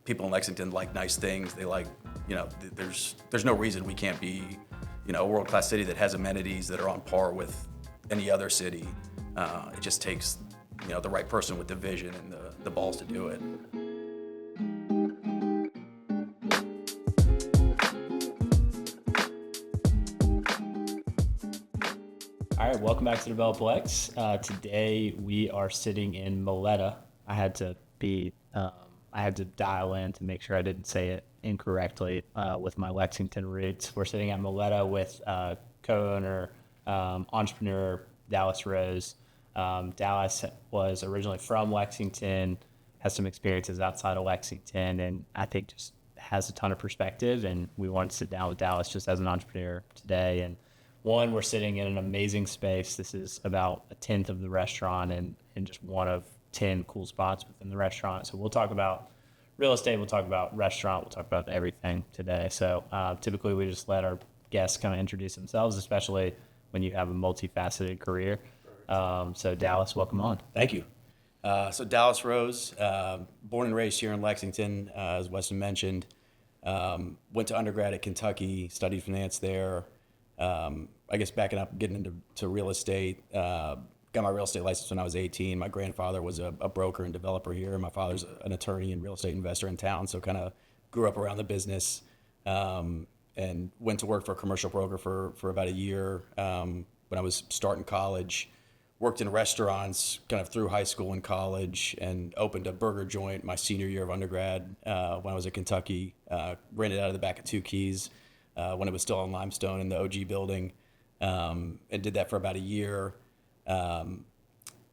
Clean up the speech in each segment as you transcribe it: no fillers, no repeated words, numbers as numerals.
people in Lexington like nice things. They like, there's no reason we can't be, a world-class city that has amenities that are on par with any other city. It just takes, the right person with the vision and the balls to do it. All right, welcome back to DevelopLex. Today we are sitting in Mileta. I had to dial in to make sure I didn't say it incorrectly with my Lexington roots. We're sitting at Mileta with co-owner, entrepreneur Dallas Rose. Dallas was originally from Lexington, has some experiences outside of Lexington, and I think just has a ton of perspective. And we wanted to sit down with Dallas just as an entrepreneur today. And one, we're sitting in an amazing space. This is about a tenth of the restaurant and just one of 10 cool spots within the restaurant. So we'll talk about real estate, we'll talk about restaurant, we'll talk about everything today. So typically we just let our guests kind of introduce themselves, especially when you have a multifaceted career. So Dallas, welcome on. Thank you. So Dallas Rose, born and raised here in Lexington, as Weston mentioned. Went to undergrad at Kentucky, studied finance there. I guess backing up, getting into real estate, got my real estate license when I was 18. My grandfather was a broker and developer here. My father's an attorney and real estate investor in town, so kind of grew up around the business, and went to work for a commercial broker for about a year when I was starting college. Worked in restaurants kind of through high school and college, and opened a burger joint my senior year of undergrad when I was at Kentucky. Ran it out of the back of Two Keys when it was still on Limestone in the OG building, and did that for about a year.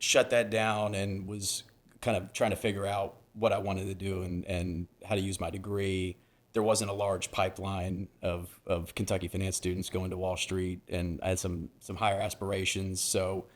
Shut that down and was kind of trying to figure out what I wanted to do and how to use my degree. There wasn't a large pipeline of Kentucky finance students going to Wall Street, and I had some higher aspirations. So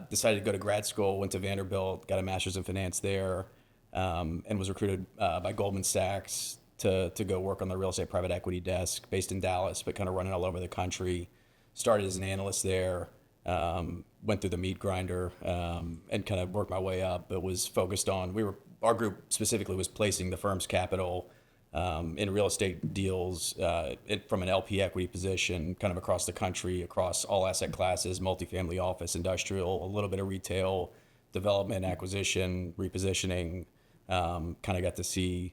decided to go to grad school, went to Vanderbilt, got a master's in finance there, and was recruited by Goldman Sachs to go work on the real estate private equity desk based in Dallas, but kind of running all over the country. Started as an analyst there, went through the meat grinder, and kind of worked my way up, but was focused on, our group specifically was placing the firm's capital in real estate deals from an LP equity position kind of across the country, across all asset classes, multifamily, office, industrial, a little bit of retail, development, acquisition, repositioning. Kind of got to see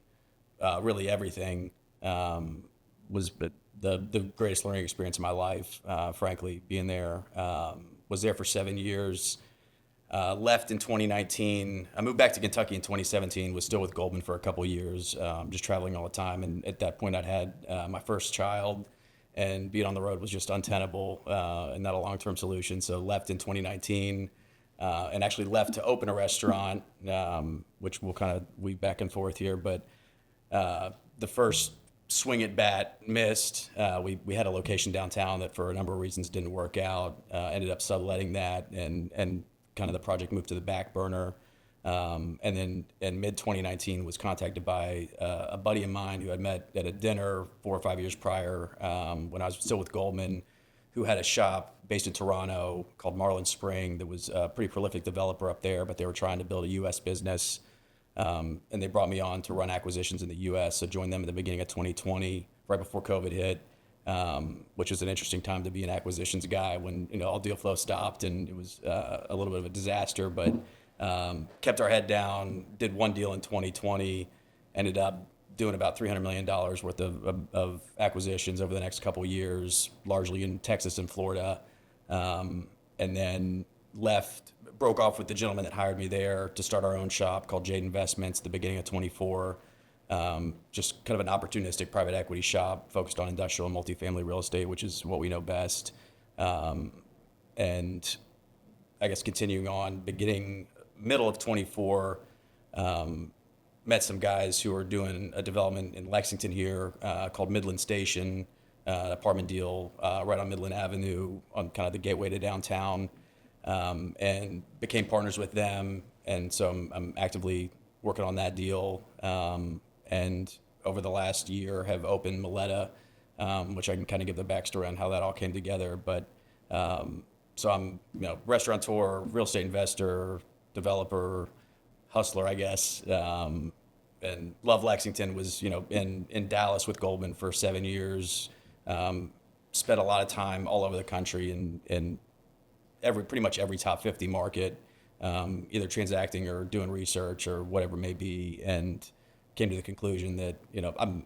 really everything. Was the greatest learning experience of my life, frankly, being there. Was there for 7 years. Left in 2019. I moved back to Kentucky in 2017, was still with Goldman for a couple of years, just traveling all the time. And at that point, I'd had my first child, and being on the road was just untenable and not a long-term solution. So left in 2019 and actually left to open a restaurant, which we'll kind of weave back and forth here. But the first swing at bat missed. We had a location downtown that for a number of reasons didn't work out. Ended up subletting that, and kind of the project moved to the back burner. And then in mid 2019 was contacted by a buddy of mine who I'd met at a dinner 4 or 5 years prior when I was still with Goldman, who had a shop based in Toronto called Marlin Spring that was a pretty prolific developer up there, but they were trying to build a U.S. business. And they brought me on to run acquisitions in the U.S. So joined them at the beginning of 2020, right before COVID hit, which was an interesting time to be an acquisitions guy when all deal flow stopped, and it was a little bit of a disaster. But kept our head down, did one deal in 2020, ended up doing about $300 million worth of acquisitions over the next couple of years, largely in Texas and Florida, and then broke off with the gentleman that hired me there to start our own shop called Jade Investments at the beginning of 24. Just kind of an opportunistic private equity shop focused on industrial and multifamily real estate, which is what we know best. And I guess continuing on, beginning middle of 24, met some guys who are doing a development in Lexington here called Midland Station, apartment deal right on Midland Avenue on kind of the gateway to downtown. And became partners with them, and so I'm actively working on that deal. And over the last year, have opened Mileta, which I can kind of give the backstory on how that all came together. But so I'm restaurateur, real estate investor, developer, hustler, I guess, and love Lexington. Was in Dallas with Goldman for 7 years. Spent a lot of time all over the country and pretty much every top 50 market, either transacting or doing research or whatever it may be, and came to the conclusion that I'm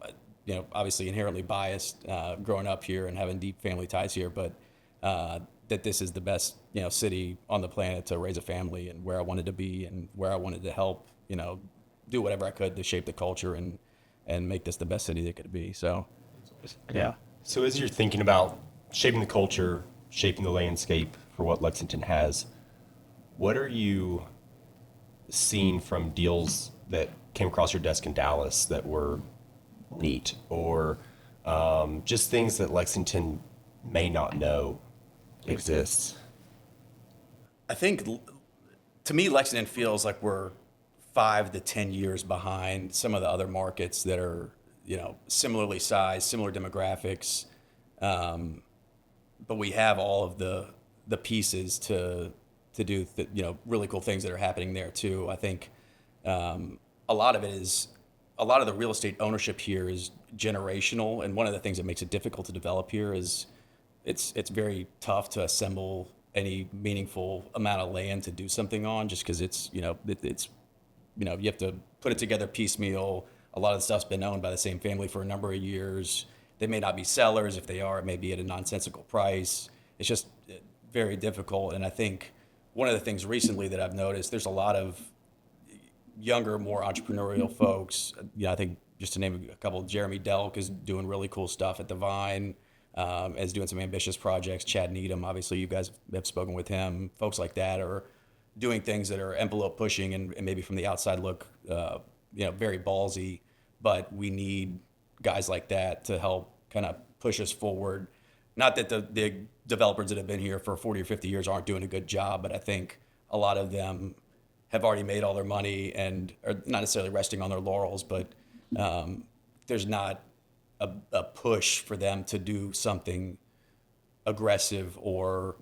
obviously inherently biased growing up here and having deep family ties here, but that this is the best city on the planet to raise a family, and where I wanted to be and where I wanted to help do whatever I could to shape the culture and make this the best city that it could be. So Yeah. So as you're thinking about shaping the culture, shaping the landscape for what Lexington has, what are you seeing from deals that came across your desk in Dallas that were neat, or just things that Lexington may not know exists? I think, to me, Lexington feels like we're 5 to 10 years behind some of the other markets that are, similarly sized, similar demographics, but we have all of the pieces to do really cool things that are happening there too. I think a lot of the real estate ownership here is generational, and one of the things that makes it difficult to develop here is it's very tough to assemble any meaningful amount of land to do something on, just because it's you have to put it together piecemeal. A lot of the stuff's been owned by the same family for a number of years. They may not be sellers. If they are, it may be at a nonsensical price. It's just very difficult. And I think one of the things recently that I've noticed, there's a lot of younger, more entrepreneurial folks. I think just to name a couple, Jeremy Delk is doing really cool stuff at the Vine, is doing some ambitious projects. Chad Needham, obviously you guys have spoken with him. Folks like that are doing things that are envelope pushing and maybe from the outside look, very ballsy, but we need guys like that to help kind of push us forward. Not that the developers that have been here for 40 or 50 years aren't doing a good job, but I think a lot of them have already made all their money and are not necessarily resting on their laurels, but there's not a push for them to do something aggressive or,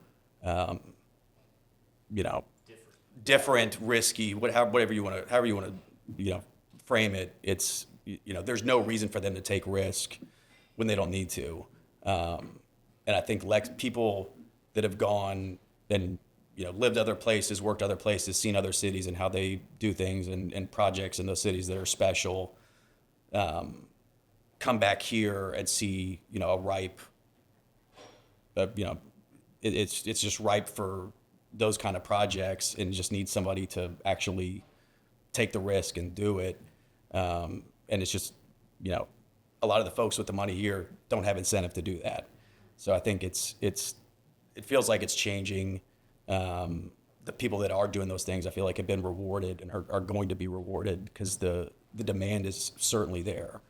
different, risky, however you want to frame it. It's, there's no reason for them to take risk when they don't need to. And I think people that have gone and lived other places, worked other places, seen other cities and how they do things and projects in those cities that are special, come back here and see a ripe, it's just ripe for those kind of projects, and just need somebody to actually take the risk and do it. And it's just a lot of the folks with the money here don't have incentive to do that. So I think it feels like it's changing. The people that are doing those things, I feel like, have been rewarded and are going to be rewarded, because the demand is certainly there.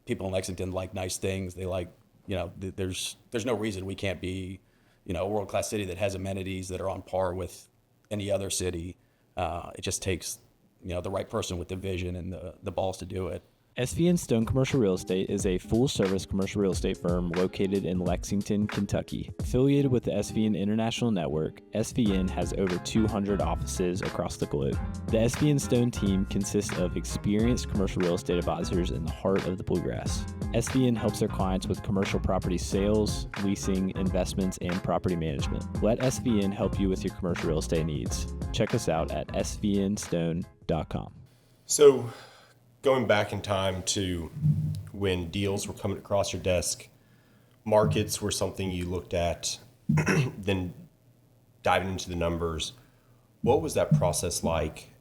People in Lexington like nice things. They like, there's no reason we can't be, a world-class city that has amenities that are on par with any other city. It just takes, the right person with the vision and the balls to do it. SVN Stone Commercial Real Estate is a full-service commercial real estate firm located in Lexington, Kentucky. Affiliated with the SVN International Network, SVN has over 200 offices across the globe. The SVN Stone team consists of experienced commercial real estate advisors in the heart of the Bluegrass. SVN helps their clients with commercial property sales, leasing, investments, and property management. Let SVN help you with your commercial real estate needs. Check us out at svnstone.com. So, going back in time to when deals were coming across your desk, markets were something you looked at, then diving into the numbers. What was that process like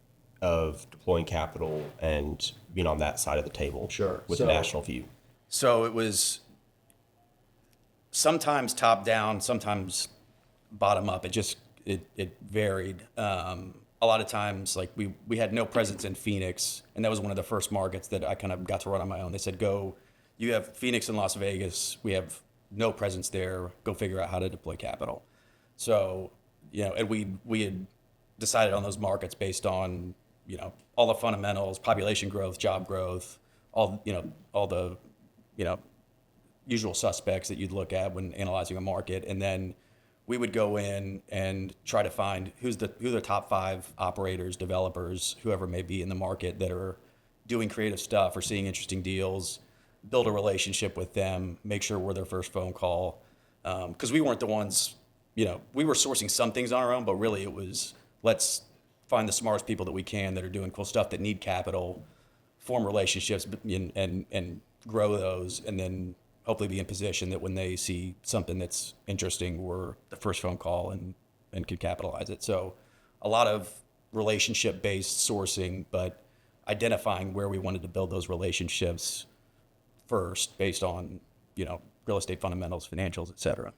of deploying capital and being on that side of the table? Sure. With the national view? So it was sometimes top down, sometimes bottom up. It varied. A lot of times, like we had no presence in Phoenix, and that was one of the first markets that I kind of got to run on my own. They said, you have Phoenix and Las Vegas. We have no presence there. Go figure out how to deploy capital. So, and we had decided on those markets based on, all the fundamentals, population growth, job growth, all the, usual suspects that you'd look at when analyzing a market. And then we would go in and try to find who the top 5 operators, developers, whoever may be in the market that are, doing creative stuff or seeing interesting deals, build a relationship with them, make sure we're their first phone call. Because we weren't the ones, we were sourcing some things on our own, but really it was, let's find the smartest people that we can that are doing cool stuff that need capital, form relationships and grow those, and then hopefully be in position that when they see something that's interesting, we're the first phone call and could capitalize it. So a lot of relationship-based sourcing, but identifying where we wanted to build those relationships first based on, real estate fundamentals, financials, et cetera.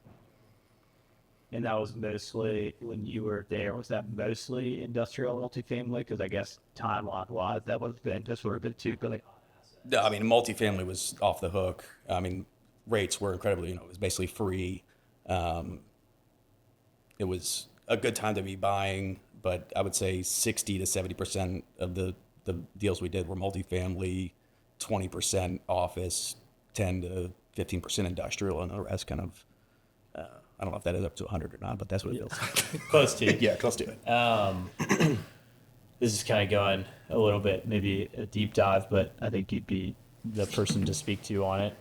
And that was mostly when you were there. Was that mostly industrial multifamily? Because I guess timeline-wise, that would have been just sort of been two really hot assets. No, I mean, multifamily was off the hook. I mean, rates were incredibly, it was basically free. It was a good time to be buying, but I would say 60 to 70% of the deals we did were multifamily, 20% office, 10 to 15% industrial, and the rest kind of, I don't know if that is up to 100 or not, but that's what it feels. Close to it. Yeah, close to it. This is kind of going a little bit, maybe a deep dive, but I think you'd be the person to speak to on it.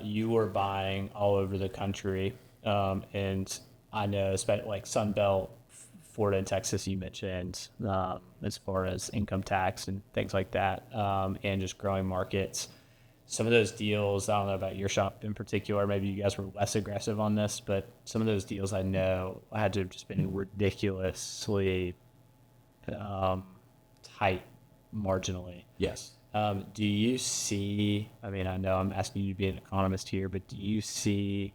You were buying all over the country, and I know, especially like Sun Belt, Florida and Texas, you mentioned, as far as income tax and things like that, and just growing markets. Some of those deals, I don't know about your shop in particular, maybe you guys were less aggressive on this, but some of those deals I know had to have just been ridiculously tight marginally. Yes. Do you see, I mean, I know I'm asking you to be an economist here, but do you see,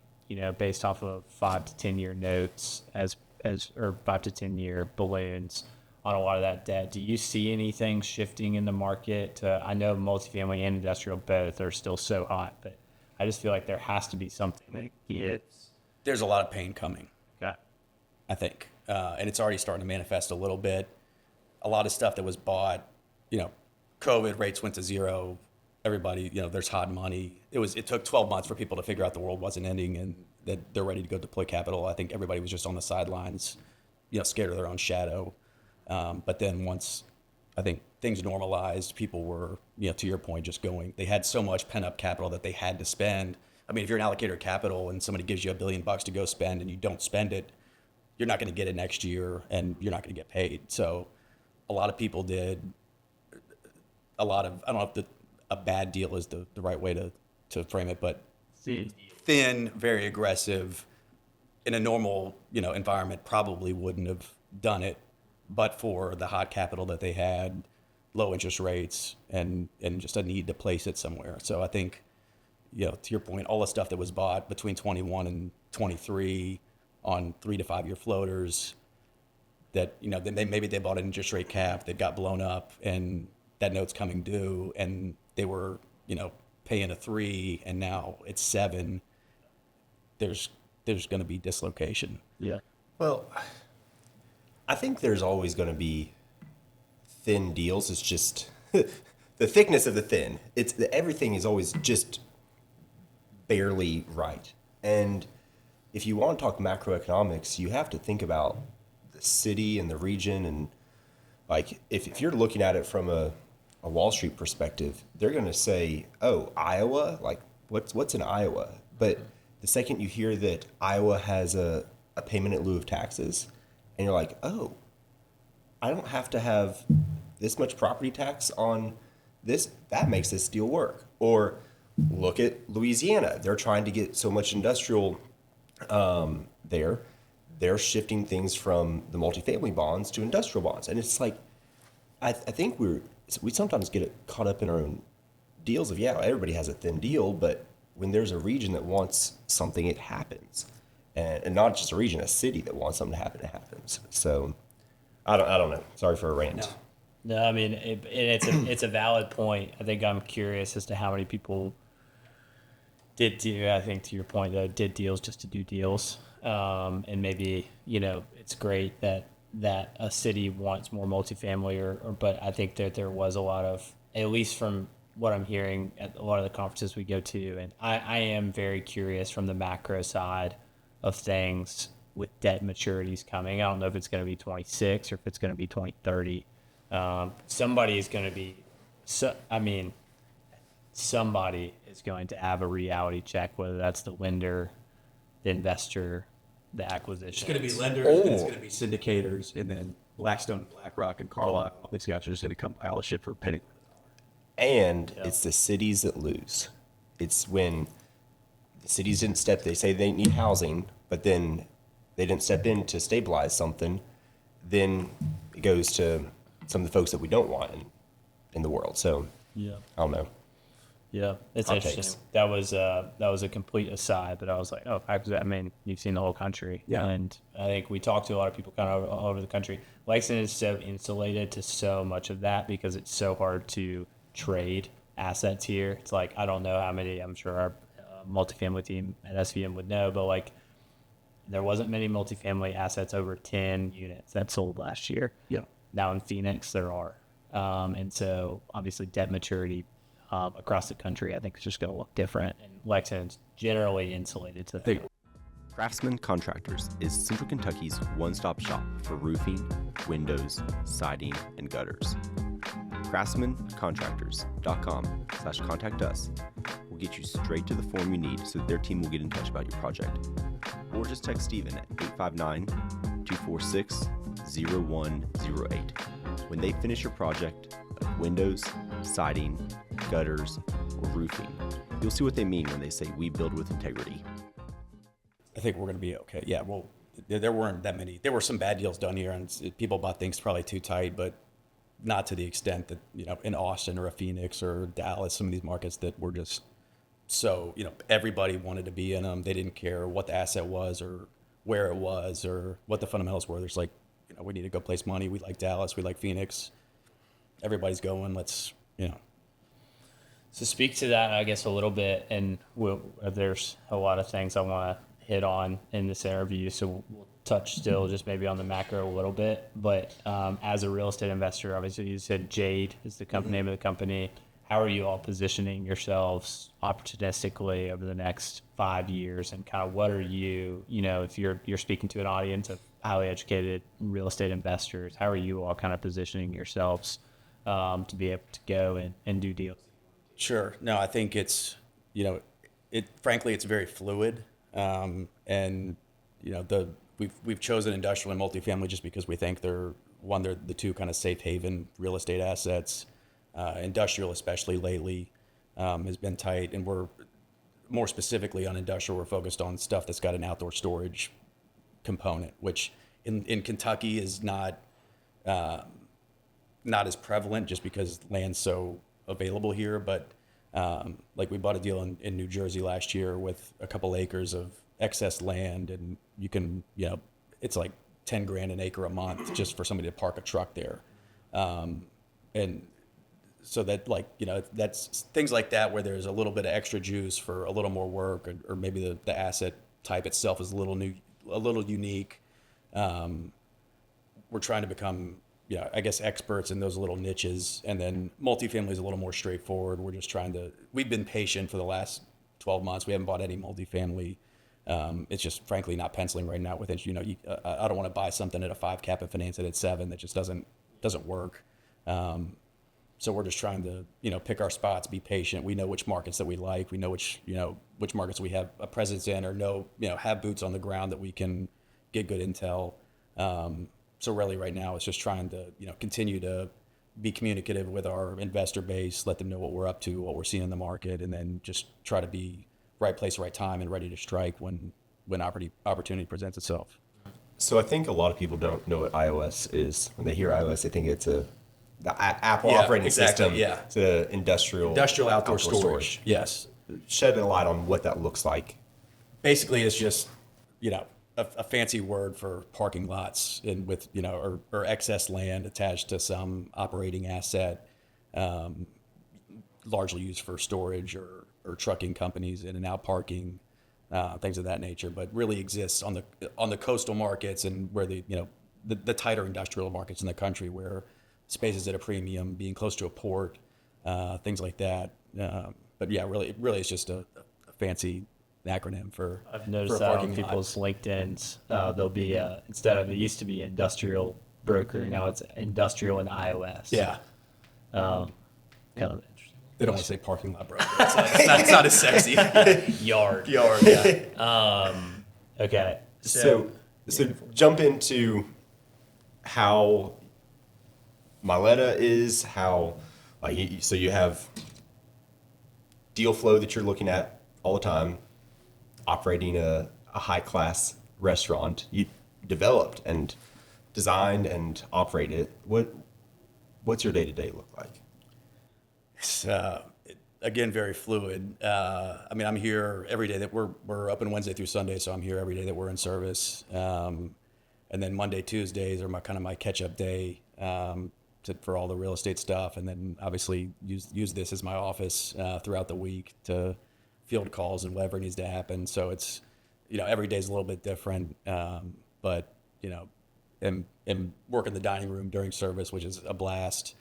based off of 5 to 10 year notes or 5 to 10 year balloons on a lot of that debt, do you see anything shifting in the market? I know multifamily and industrial both are still so hot, but I just feel like there has to be something that gets. There's a lot of pain coming, Okay. I think. And it's already starting to manifest a little bit. A lot of stuff that was bought, COVID rates went to zero. Everybody, there's hot money. It took 12 months for people to figure out the world wasn't ending and that they're ready to go deploy capital. I think everybody was just on the sidelines, scared of their own shadow. But then once I think things normalized, people were, to your point, just going, they had so much pent up capital that they had to spend. I mean, if you're an allocator of capital and somebody gives you $1 billion to go spend and you don't spend it, you're not going to get it next year and you're not going to get paid. So a lot of people did a lot of, I don't know if a bad deal is the right way to frame it, but thin, very aggressive in a normal, environment probably wouldn't have done it, but for the hot capital that they had, low interest rates, and just a need to place it somewhere. So I think, to your point, all the stuff that was bought between 21 and 23 on 3 to 5 year floaters that, maybe they bought an interest rate cap that got blown up and that note's coming due and they were, paying a 3 and now it's 7. There's going to be dislocation. Yeah. Well, I think there's always going to be thin deals. It's just the thickness of the thin. Everything is always just barely right. And if you want to talk macroeconomics, you have to think about the city and the region. And like, if you're looking at it from a Wall Street perspective, they're going to say, oh, Iowa, like what's in Iowa? But the second you hear that Iowa has a payment in lieu of taxes, and you're like, oh, I don't have to have this much property tax on this. That makes this deal work. Or look at Louisiana. They're trying to get so much industrial there. They're shifting things from the multifamily bonds to industrial bonds. And it's like, I think we sometimes get caught up in our own deals of, yeah, everybody has a thin deal, but when there's a region that wants something, it happens. And not just a region, a city that wants something to happen, it happens. So I don't know. Sorry for a rant. No, I mean, it's a valid point. I think I'm curious as to how many people did do, I think to your point, though, did deals just to do deals. And maybe, it's great that a city wants more multifamily but I think that there was a lot of, at least from what I'm hearing at a lot of the conferences we go to, and I am very curious from the macro side of things with debt maturities coming. I don't know if it's going to be 26 or if it's going to be 2030. Somebody is going to be So, I mean, somebody is going to have a reality check, whether that's the lender, the investor, the acquisition. It's going to be lenders, and it's going to be syndicators, and then Blackstone, BlackRock, and Carlyle. These guys are just going to come pile of shit for a penny. And it's the cities that lose. It's when the cities didn't step, they say they need housing, but then they didn't step in to stabilize something. Then it goes to some of the folks that we don't want in the world. So, Yeah. I don't know. Yeah, it's Hot interesting. takes. That was a complete aside, but I was like, oh, I mean, you've seen the whole country, Yeah. and I think we talked to a lot of people kind of all over the country. Lexington is so insulated to so much of that because it's so hard to trade assets here. It's like I don't know how many. I'm sure our multifamily team at SVM would know, but like there wasn't many multifamily assets over 10 units that sold last year. Yeah. Now in Phoenix there are, and so obviously debt maturity across the country, I think it's just going to look different. And Lexington's generally insulated to that. Craftsman Contractors is Central Kentucky's one-stop shop for roofing, windows, siding, and gutters. CraftsmanContractors.com/contact us will get you straight to the form you need so that their team will get in touch about your project. Or just text Steven at 859-246-0108. When they finish your project, like windows, siding, gutters, or roofing, you'll see what they mean when they say we build with integrity. I think we're going to be okay. Yeah, well, there weren't that many. There were some bad deals done here, and people bought things probably too tight, but not to the extent that, in Austin or a Phoenix or Dallas, some of these markets that were just so, everybody wanted to be in them. They didn't care what the asset was or where it was or what the fundamentals were. There's like, we need to go place money. We like Dallas. We like Phoenix. Everybody's going. Let's. So speak to that, I guess, a little bit, and there's a lot of things I want to hit on in this interview, so we'll touch still just maybe on the macro a little bit. But as a real estate investor, obviously you said Jade is the name of the company. How are you all positioning yourselves opportunistically over the next 5 years, and kind of what are you, if you're speaking to an audience of highly educated real estate investors, how are you all kind of positioning yourselves to be able to go and do deals? Sure. No, I think it's, frankly, it's very fluid. And we've chosen industrial and multifamily just because we think they're the two kind of safe haven real estate assets. Industrial, especially lately, has been tight, and we're more specifically on industrial. We're focused on stuff that's got an outdoor storage component, which in Kentucky is not as prevalent just because land's so available here. But like we bought a deal in New Jersey last year with a couple acres of excess land, and you can, it's like $10,000 an acre a month just for somebody to park a truck there. And so that, that's things like that where there's a little bit of extra juice for a little more work, or maybe the asset type itself is a little unique. We're trying to become, I guess, experts in those little niches. And then multifamily is a little more straightforward. We're just we've been patient for the last 12 months. We haven't bought any multifamily. It's just frankly not penciling right now with it. I don't want to buy something at a 5 cap and finance it at 7. That just doesn't work. So we're just trying to, pick our spots, be patient. We know which markets that we like. We know which markets we have a presence in, or have boots on the ground that we can get good intel. So really right now it's just trying to, continue to be communicative with our investor base, let them know what we're up to, what we're seeing in the market, and then just try to be right place, right time, and ready to strike when opportunity presents itself. So I think a lot of people don't know what iOS is. When they hear iOS, they think it's the Apple Yeah, operating exactly, system. yeah. It's an industrial Outdoor storage. Yes. Shed a light on what that looks like. Basically, it's just, a fancy word for parking lots and with, or excess land attached to some operating asset, largely used for storage or trucking companies in and out parking, things of that nature, but really exists on the coastal markets and where the tighter industrial markets in the country where space is at a premium, being close to a port, things like that. But yeah, really it's just a fancy acronym for. I've noticed for a that on parking lot. people's LinkedIn's. There'll be instead of, it used to be industrial broker, now it's industrial and iOS. Yeah. kind of interesting. They don't want to say parking lot, bro. It's not as sexy. Yard. Yeah. Okay. So jump into how Mileta is, how so you have deal flow that you're looking at all the time, operating a high class restaurant. You developed and designed and operated it. What's your day to day look like? It's again very fluid. I mean, I'm here every day that we're open Wednesday through Sunday, so I'm here every day that we're in service. And then Monday, Tuesdays are my catch up day for all the real estate stuff, and then obviously use this as my office throughout the week to field calls and whatever needs to happen. So it's every day's a little bit different, but am work in the dining room during service, which is a blast.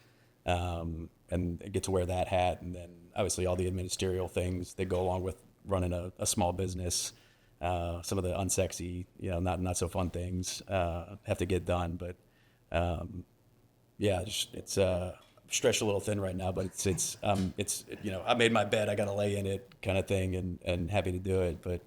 And get to wear that hat, and then obviously all the administrative things that go along with running a small business. Some of the unsexy, not so fun things have to get done, but it's stretched a little thin right now. But it's I made my bed, I got to lay in it, kind of thing, and happy to do it. But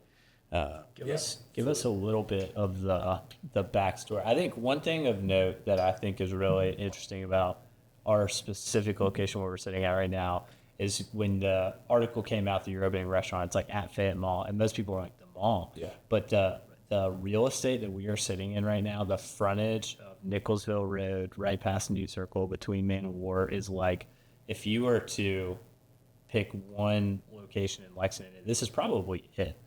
give us a little bit of the backstory. I think one thing of note that I think is really interesting about our specific location where we're sitting at right now is when the article came out that you're opening a restaurant, it's like at Fayette Mall, and most people are like, the mall. Yeah. But the real estate that we are sitting in right now, the frontage of Nicholsville Road, right past New Circle between Man and War, is like, if you were to pick one location in Lexington, this is probably it.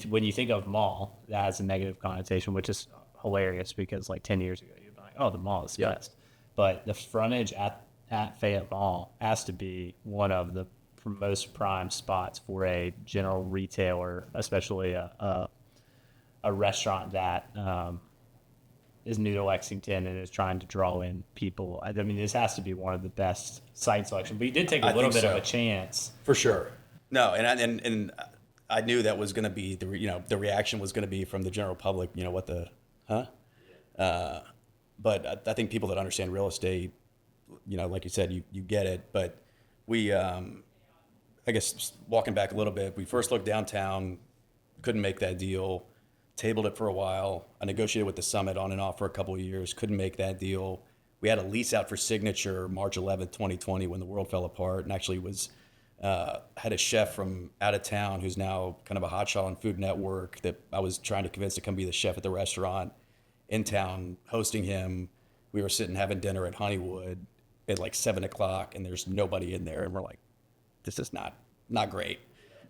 When you think of mall, that has a negative connotation, which is hilarious because like 10 years ago, you'd be like, oh, the mall is the best. But the frontage at Fayette Mall has to be one of the most prime spots for a general retailer, especially a restaurant that is new to Lexington and is trying to draw in people. I mean, this has to be one of the best site selection. But you did take a little bit of a chance. For sure. No, and I knew that was going to be the reaction was going to be from the general public. What the but I think people that understand real estate, like you said, you get it. But we, I guess, walking back a little bit, we first looked downtown, couldn't make that deal, tabled it for a while. I negotiated with the Summit on and off for a couple of years, couldn't make that deal. We had a lease out for signature March 11th, 2020, when the world fell apart, and actually had a chef from out of town who's now kind of a hotshot on Food Network that I was trying to convince to come be the chef at the restaurant in town, hosting him. We were sitting having dinner at Honeywood at like 7:00, and there's nobody in there, and we're like, this is not great.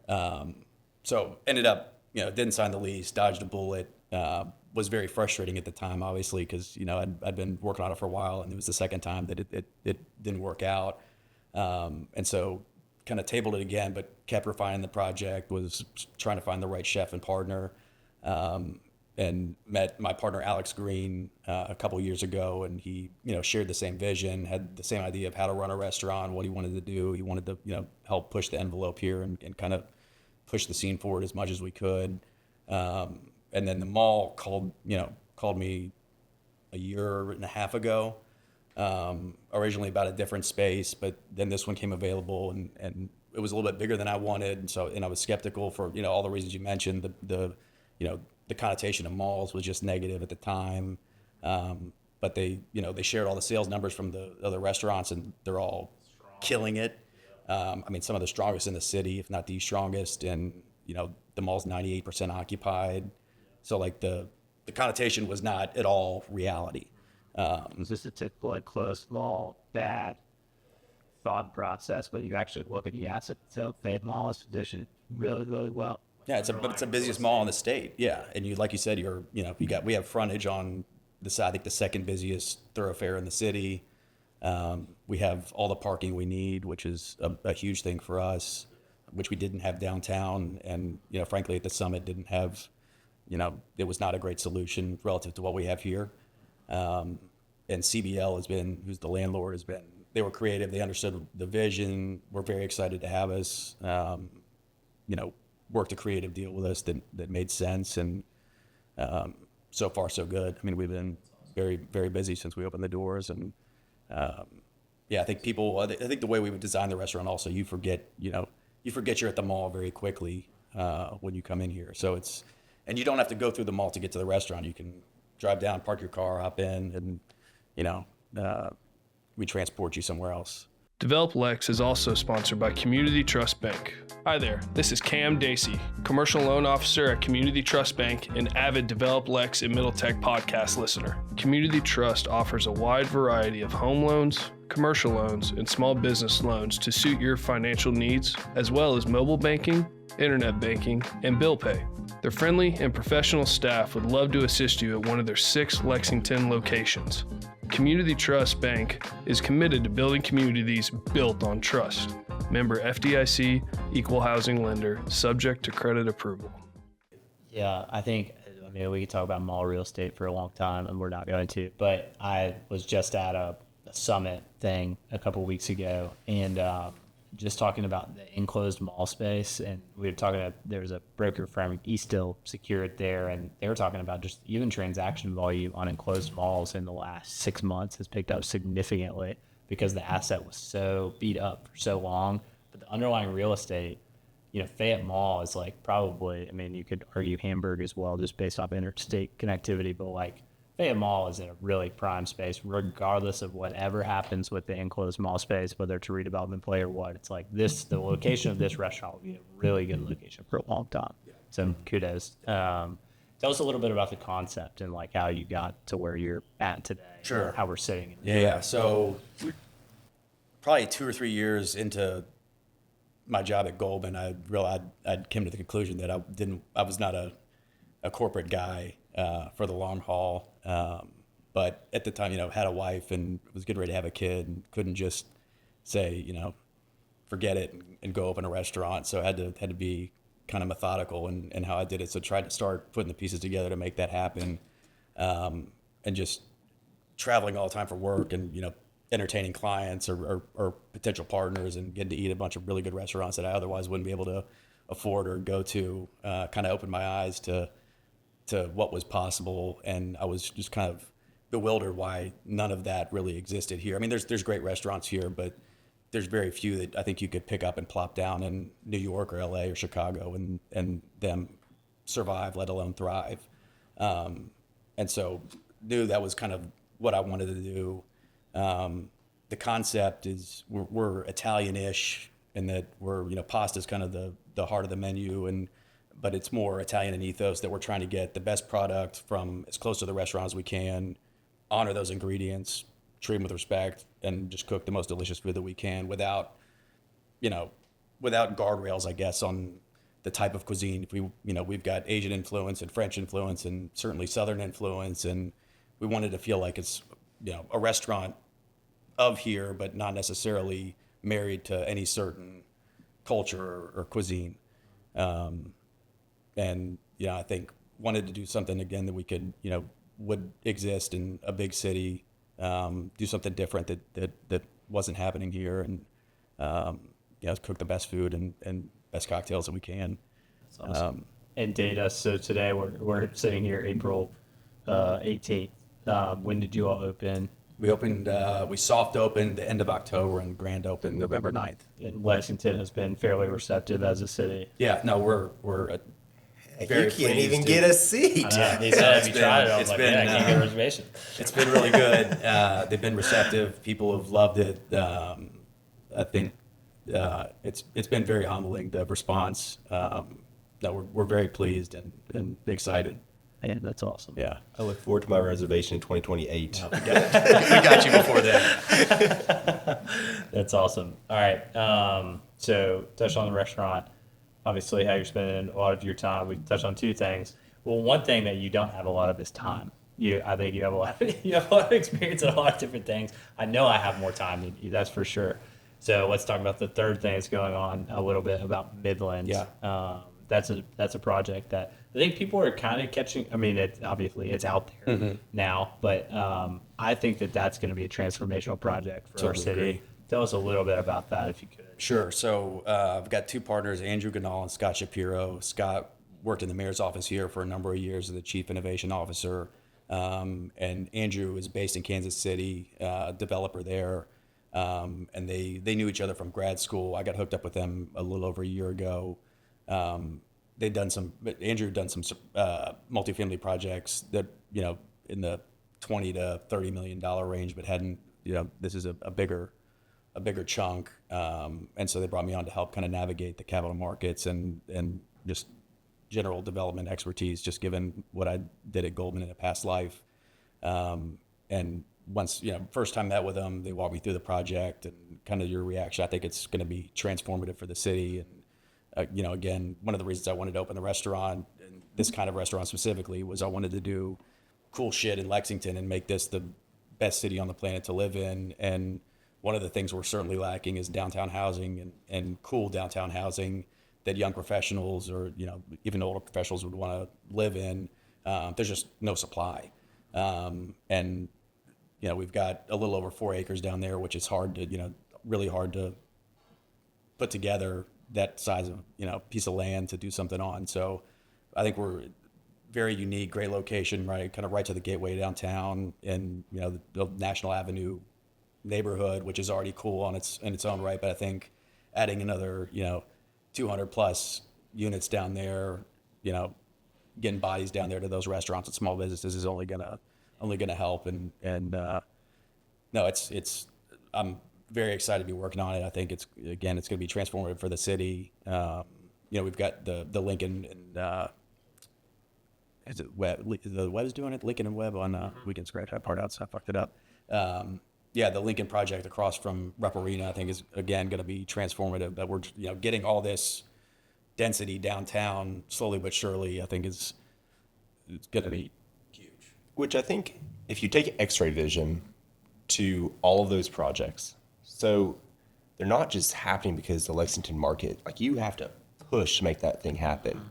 So ended up, didn't sign the lease, dodged a bullet. Was very frustrating at the time, obviously, because I'd been working on it for a while, and it was the second time that it didn't work out. And so kind of tabled it again, but kept refining the project, was trying to find the right chef and partner. And met my partner Alex Green a couple years ago, and he shared the same vision, had the same idea of how to run a restaurant, what he wanted to do. He wanted to help push the envelope here and kind of push the scene forward as much as we could. And then the mall called me a year and a half ago, originally about a different space, but then this one came available, and it was a little bit bigger than I wanted. And I was skeptical for all the reasons you mentioned. The connotation of malls was just negative at the time, but they shared all the sales numbers from the other restaurants, and they're all killing it. I mean, some of the strongest in the city, if not the strongest, and the mall's 98% occupied. So like the connotation was not at all reality. It's just a typical closed mall, bad thought process, but you actually look at the asset itself. Fayette Mall is positioned really, really well. Yeah, it's the busiest mall in the state. Yeah, and like you said, we have frontage on I think the second busiest thoroughfare in the city. We have all the parking we need, which is a huge thing for us, which we didn't have downtown, and frankly at the Summit didn't have. It was not a great solution relative to what we have here. And CBL who's the landlord, they were creative. They understood the vision. We're very excited to have us. Worked a creative deal with us that made sense, and so far so good. I mean, we've been very, very busy since we opened the doors, and yeah, I think I think the way we would design the restaurant also, you forget you're at the mall very quickly when you come in here. So and you don't have to go through the mall to get to the restaurant. You can drive down, park your car, hop in, and we transport you somewhere else. DevelopLex is also sponsored by Community Trust Bank. Hi there, this is Cam Dacey, Commercial Loan Officer at Community Trust Bank and avid DevelopLex and Middle Tech podcast listener. Community Trust offers a wide variety of home loans, commercial loans, and small business loans to suit your financial needs, as well as mobile banking, internet banking, and bill pay. Their friendly and professional staff would love to assist you at one of their 6 Lexington locations. Community Trust Bank is committed to building communities built on trust. Member FDIC, equal housing lender, subject to credit approval. Yeah, I mean, we could talk about mall real estate for a long time, and we're not going to, but I was just at a summit thing a couple weeks ago, and just talking about the enclosed mall space, and we were talking about, there was a broker firm, Eastdil Secured there, and they were talking about just even transaction volume on enclosed malls in the last 6 months has picked up significantly because the asset was so beat up for so long. But the underlying real estate, Fayette Mall is like probably, I mean, you could argue Hamburg as well, just based off interstate connectivity, but like Fayette Mall is in a really prime space, regardless of whatever happens with the enclosed mall space, whether it's a redevelopment play or what. It's like the location of this restaurant will be a really good location for a long time. So kudos. Tell us a little bit about the concept and like how you got to where you're at today. Sure. How we're sitting. Yeah. So probably 2 or 3 years into my job at Goldman, I realized I came to the conclusion that I was not a corporate guy for the long haul. But at the time, had a wife and was getting ready to have a kid and couldn't just say, forget it and go open a restaurant. So I had to be kind of methodical in how I did it. So tried to start putting the pieces together to make that happen. And just traveling all the time for work and, entertaining clients or potential partners and getting to eat a bunch of really good restaurants that I otherwise wouldn't be able to afford or go to, kind of opened my eyes to what was possible. And I was just kind of bewildered why none of that really existed here. I mean, there's great restaurants here, but there's very few that I think you could pick up and plop down in New York or LA or Chicago and them survive, let alone thrive. And so knew that was kind of what I wanted to do. The concept is we're Italian-ish in that pasta is kind of the heart of the menu, but it's more Italian in ethos that we're trying to get the best product from as close to the restaurant as we can, honor those ingredients, treat them with respect, and just cook the most delicious food that we can without guardrails, I guess, on the type of cuisine. We've got Asian influence and French influence and certainly Southern influence, and we wanted to feel like it's a restaurant of here, but not necessarily married to any certain culture or cuisine. And I think wanted to do something again that we could, would exist in a big city, do something different that wasn't happening here, and cook the best food and best cocktails that we can. That's awesome. And data. So today we're sitting here April 18th. When did you all open? We opened, we soft opened the end of October and grand opened November 9th. And Lexington has been fairly receptive as a city. Yeah, no, we're very you can't even pleased get a seat. He said, have you tried it? I was it's like, been, man, I can't get a reservation. It's been really good. They've been receptive. People have loved it. I think it's been very humbling, the response. We're very pleased and excited. Man, that's awesome. Yeah. I look forward to my reservation in 2028. We got you before then. That's awesome. All right. So touch on the restaurant. Obviously, how you're spending a lot of your time. We touched on two things. Well, one thing that you don't have a lot of is time. I think you have a lot of experience in a lot of different things. I know I have more time than you, that's for sure. So let's talk about the third thing that's going on a little bit about Midland. Yeah. That's a project that I think people are kind of catching. I mean, obviously it's out there now, but I think that's going to be a transformational project for our city. Agree. Tell us a little bit about that, if you could. Sure. So I've got two partners, Andrew Ganal and Scott Shapiro. Scott worked in the mayor's office here for a number of years as the chief innovation officer. And Andrew is based in Kansas City, developer there. and they knew each other from grad school. I got hooked up with them a little over a year ago. Andrew had done some multifamily projects that, in the 20 to $30 million range, but hadn't, this is a bigger chunk. And so they brought me on to help kind of navigate the capital markets and just general development expertise, just given what I did at Goldman in a past life. And once, first time met with them, they walked me through the project and kind of your reaction. I think it's going to be transformative for the city. And, again, one of the reasons I wanted to open the restaurant, and this kind of restaurant specifically, was I wanted to do cool shit in Lexington and make this the best city on the planet to live in. And one of the things we're certainly lacking is downtown housing and cool downtown housing that young professionals or, even older professionals would want to live in. There's just no supply. And we've got a little over 4 acres down there, which is hard to, really hard to put together that size of, piece of land to do something on. So I think we're very unique, great location, right? Kind of right to the gateway downtown and, the National Avenue neighborhood, which is already cool in its own right. But I think adding another, 200 plus units down there, getting bodies down there to those restaurants and small businesses is only gonna help. And no, I'm very excited to be working on it. I think it's going to be transformative for the city. We've got the Lincoln and is it Webb? The Webb's doing it. Lincoln and Webb on we can scratch that part out, so I fucked it up. The Lincoln project across from Rep Arena, I think, is again going to be transformative. But we're getting all this density downtown slowly but surely. I think it's going to be huge. Which I think if you take X-ray vision to all of those projects, so they're not just happening because the Lexington market, like you have to push to make that thing happen.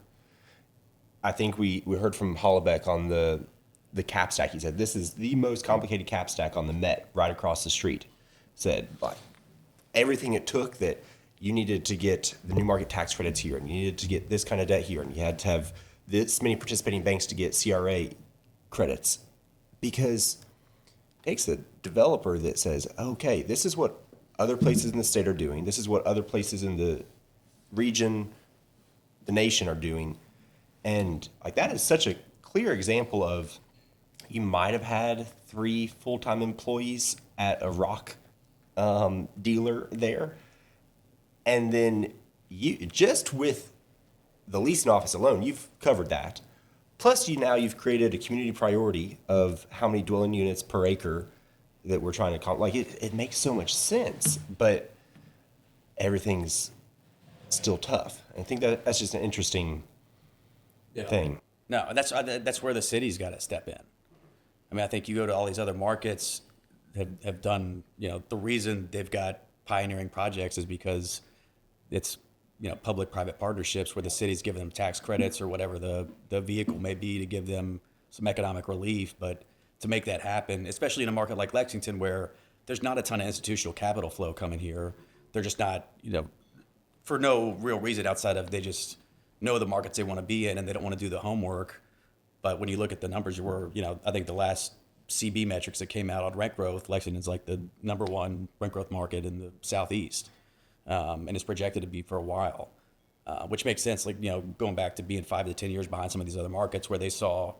I think we heard from Hollebeck on the cap stack. He said, this is the most complicated cap stack on the Met right across the street. Said, like, everything it took that you needed to get the new market tax credits here, and you needed to get this kind of debt here, and you had to have this many participating banks to get CRA credits. Because it takes a developer that says, okay, this is what other places in the state are doing. This is what other places in the region, the nation are doing. And like that is such a clear example of you might have had 3 full-time employees at a rock dealer there. And then you just with the leasing office alone, you've covered that. Plus you've created a community priority of how many dwelling units per acre that we're trying to like it makes so much sense, but everything's still tough. I think that's just an interesting thing. No, that's where the city's got to step in. I mean, I think you go to all these other markets have done, the reason they've got pioneering projects is because it's, public-private partnerships where the city's giving them tax credits or whatever the vehicle may be to give them some economic relief. But to make that happen, especially in a market like Lexington where there's not a ton of institutional capital flow coming here, they're just not, for no real reason outside of they just know the markets they want to be in and they don't want to do the homework. But when you look at the numbers, I think the last CB metrics that came out on rent growth, Lexington's like the #1 rent growth market in the Southeast. And it's projected to be for a while, which makes sense. Like, going back to being 5 to 10 years behind some of these other markets where they saw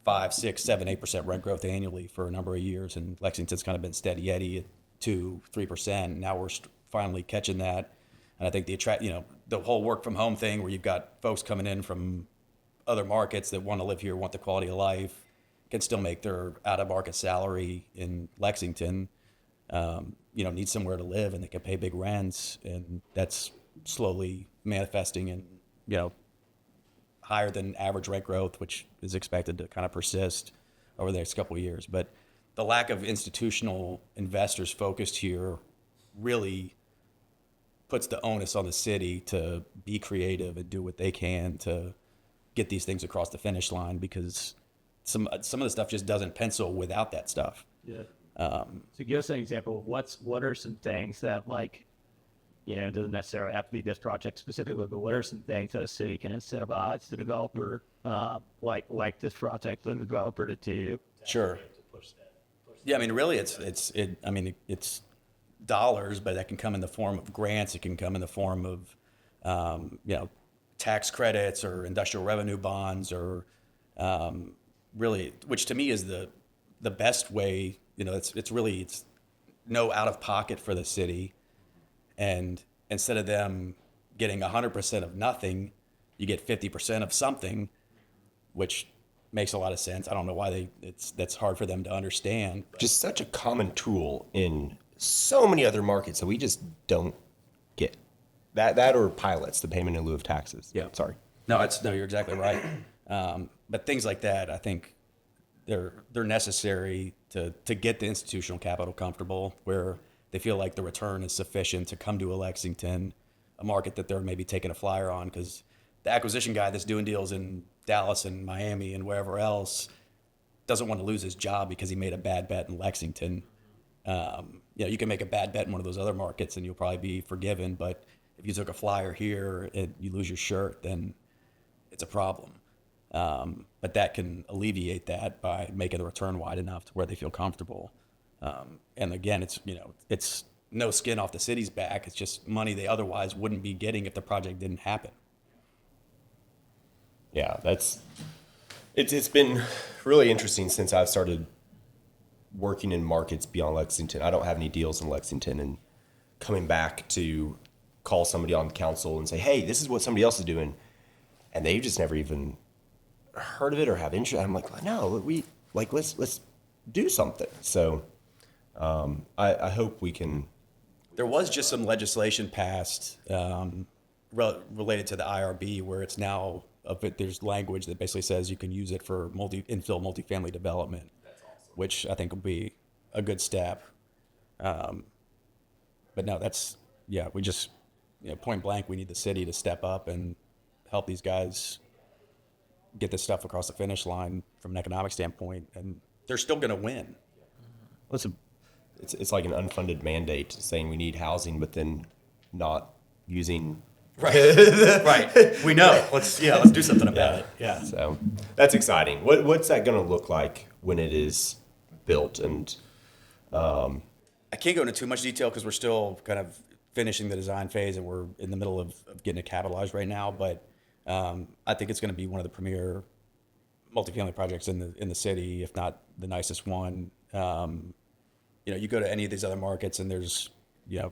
5, 6, 7, 8% rent growth annually for a number of years. And Lexington's kind of been steady Eddie at 2, 3%. Now we're finally catching that. And I think the whole work from home thing where you've got folks coming in from other markets that want to live here, want the quality of life, can still make their out of market salary in Lexington, need somewhere to live and they can pay big rents. And that's slowly manifesting in, higher than average rent growth, which is expected to kind of persist over the next couple of years. But the lack of institutional investors focused here really puts the onus on the city to be creative and do what they can to get these things across the finish line, because some of the stuff just doesn't pencil without that stuff. Yeah. So give us an example. What are some things that, like, it doesn't necessarily have to be this project specifically, but what are some things that a city can incentivize the developer, like this project, the developer to do? Sure. Yeah, I mean, really, it's dollars, but that can come in the form of grants. It can come in the form of, tax credits or industrial revenue bonds or really, which to me is the best way. It's no out of pocket for the city. And instead of them getting 100% of nothing, you get 50% of something, which makes a lot of sense. I don't know why that's hard for them to understand. Just such a common tool in so many other markets that we just don't get. That or pilots, the payment in lieu of taxes. Yeah. Sorry. No, you're exactly right. But things like that, I think they're necessary to get the institutional capital comfortable, where they feel like the return is sufficient to come to a Lexington, a market that they're maybe taking a flyer on, because the acquisition guy that's doing deals in Dallas and Miami and wherever else doesn't want to lose his job because he made a bad bet in Lexington. You can make a bad bet in one of those other markets and you'll probably be forgiven, but if you took a flyer here and you lose your shirt, then it's a problem. But that can alleviate that by making the return wide enough to where they feel comfortable. And again, it's no skin off the city's back. It's just money they otherwise wouldn't be getting if the project didn't happen. Yeah, it's been really interesting since I've started working in markets beyond Lexington. I don't have any deals in Lexington, and coming back to call somebody on council and say, hey, this is what somebody else is doing, and they've just never even heard of it or have interest. I'm like, no, let's do something. So I hope we can. There was just some legislation passed related to the IRB where it's now there's language that basically says you can use it for infill multifamily development. That's awesome. Which I think will be a good step. But no, we just point blank, we need the city to step up and help these guys get this stuff across the finish line from an economic standpoint, and they're still going to win. Listen, it's like an unfunded mandate saying we need housing, but then not using. Right. Right. We know. Let's do something about it. Yeah. So that's exciting. What's that going to look like when it is built? And I can't go into too much detail because we're still kind of finishing the design phase and we're in the middle of getting it capitalized right now. But I think it's going to be one of the premier multifamily projects in the city, if not the nicest one. You go to any of these other markets and there's, you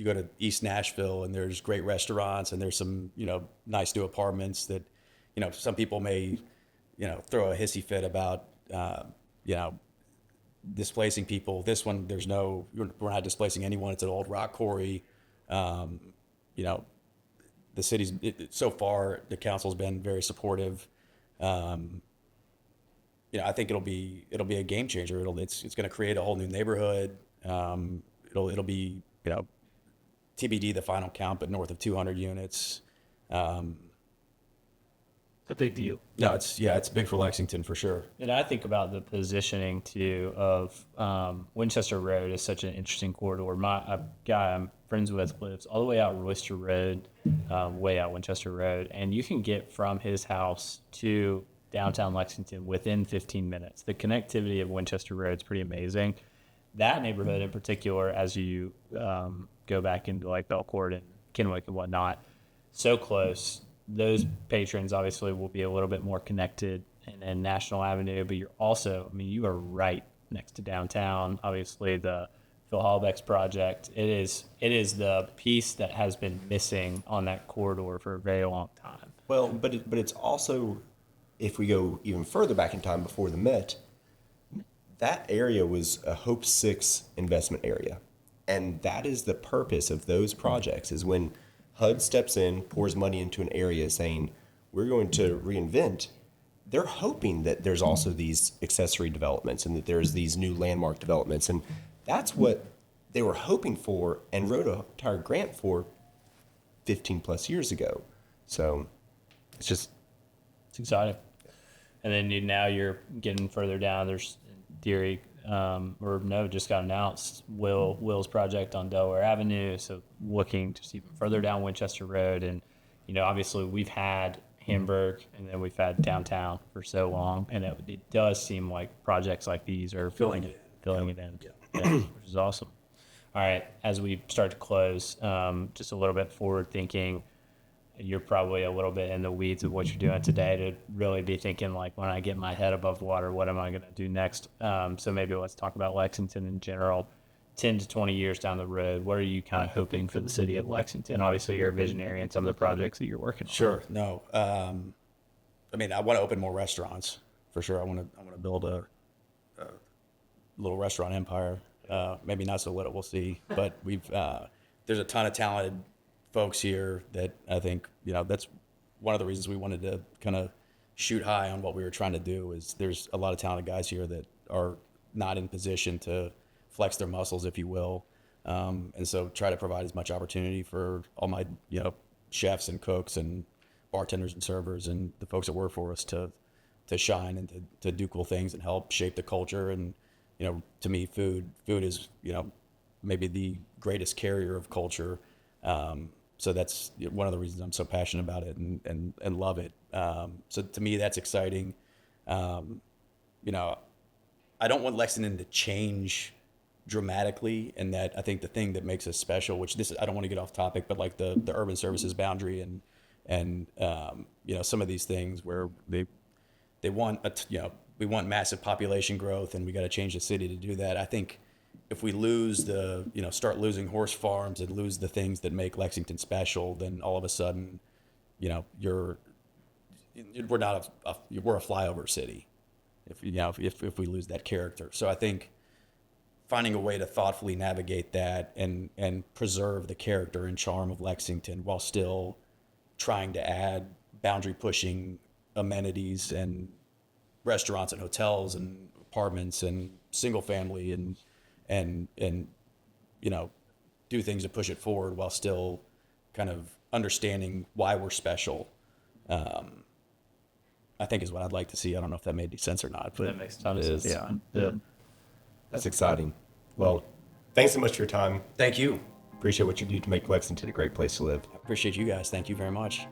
go to East Nashville and there's great restaurants and there's some, nice new apartments that, some people may, throw a hissy fit about, displacing people. This one, we're not displacing anyone. It's an old rock quarry. The city's, so far, the council's been very supportive. I think it'll be a game changer. It's going to create a whole new neighborhood. It'll be, TBD the final count, but north of 200 units. It's a big deal. No, it's big for Lexington for sure. And I think about the positioning too of Winchester Road is such an interesting corridor. A guy I'm friends with lives all the way out Royster Road, way out Winchester Road, and you can get from his house to downtown Lexington within 15 minutes. The connectivity of Winchester Road is pretty amazing. That neighborhood in particular, as you go back into like Belcourt and Kenwick and whatnot, so close. Those patrons obviously will be a little bit more connected in National Avenue, but you're also, you are right next to downtown. Obviously, the Phil Hallbeck's project, it is the piece that has been missing on that corridor for a very long time. Well, but it's also, if we go even further back in time before the Met, that area was a Hope 6 investment area. And that is the purpose of those projects, is when HUD steps in, pours money into an area saying, we're going to reinvent, they're hoping that there's also these accessory developments and that there's these new landmark developments. And that's what they were hoping for and wrote an entire grant for 15 plus years ago. So it's exciting. And then now you're getting further down. There's theory, just got announced, Will's project on Delaware Avenue. So looking just even further down Winchester Road. And, obviously we've had Hamburg and then we've had downtown for so long. And it does seem like projects like these are filling it in, which is awesome. All right, as we start to close, just a little bit forward thinking. You're probably a little bit in the weeds of what you're doing today to really be thinking like, when I get my head above water, what am I going to do next? So maybe let's talk about Lexington in general. 10 to 20 years down the road, what are you kind of hoping for the city of Lexington? Obviously, you're a visionary in some of the projects that you're working on. Sure. No. I mean, I want to open more restaurants for sure. I want to build a little restaurant empire. Maybe not so little. We'll see. But there's a ton of talented folks here that I think, that's one of the reasons we wanted to kind of shoot high on what we were trying to do. Is there's a lot of talented guys here that are not in position to flex their muscles, if you will. And so try to provide as much opportunity for all my, chefs and cooks and bartenders and servers and the folks that work for us to shine and to do cool things and help shape the culture. And, to me, food is, maybe the greatest carrier of culture. So that's one of the reasons I'm so passionate about it and love it. So to me, that's exciting. I don't want Lexington to change dramatically, and that I think the thing that makes us special, which I don't want to get off topic, but like the urban services boundary and some of these things where they want we want massive population growth and we got to change the city to do that. I think if we lose start losing horse farms and lose the things that make Lexington special, then all of a sudden, we're a flyover city. If we lose that character. So I think finding a way to thoughtfully navigate that and preserve the character and charm of Lexington while still trying to add boundary pushing amenities and restaurants and hotels and apartments and single family and do things to push it forward while still kind of understanding why we're special. I think is what I'd like to see. I don't know if that made any sense or not, but That makes a ton of sense. Yeah. That's exciting. Well, thanks so much for your time. Thank you. Appreciate what you do to make Lexington a great place to live. I appreciate you guys. Thank you very much.